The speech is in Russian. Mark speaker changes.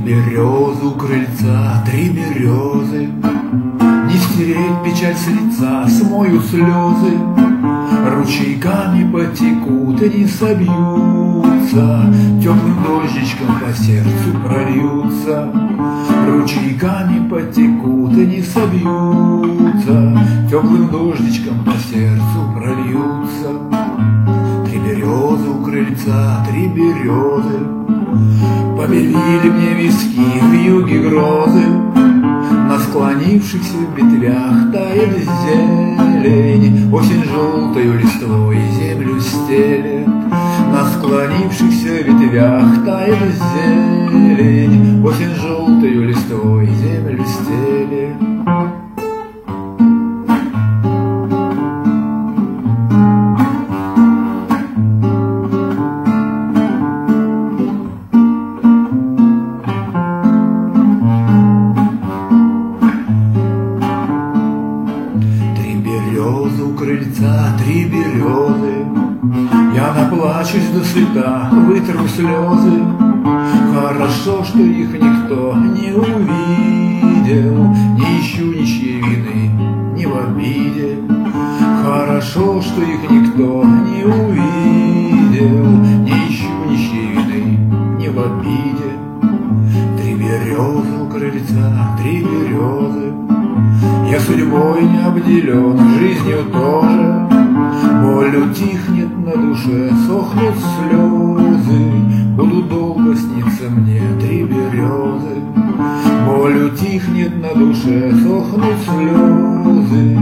Speaker 1: березы у крыльца, три березы. Не стереть печаль с лица, смою слезы. Ручейками потекут и не собьются, теплым дождичком по сердцу прольются. Ручейками потекут и не собьются, теплым дождичком по сердцу прольются. Три березы у крыльца, три березы, побелили мне виски в юге грозы. На склонившихся ветвях тает зелень, осень желтою листвой землю стелет. На склонившихся ветвях тает зелень, осень желтою листвой землю стелет. Березы у крыльца, три березы, я наплачусь до слета, вытру слезы. Хорошо, что их никто не увидел, не ищу ничьей вины, не в обиде. Хорошо, что их никто не увидел, не ищу ничьей вины, не в обиде. Три березы у крыльца, три березы, я судьбой не обделен, жизнью тоже. Боль утихнет на душе, сохнут слезы, будут долго сниться мне три березы. Боль утихнет на душе, сохнут слезы,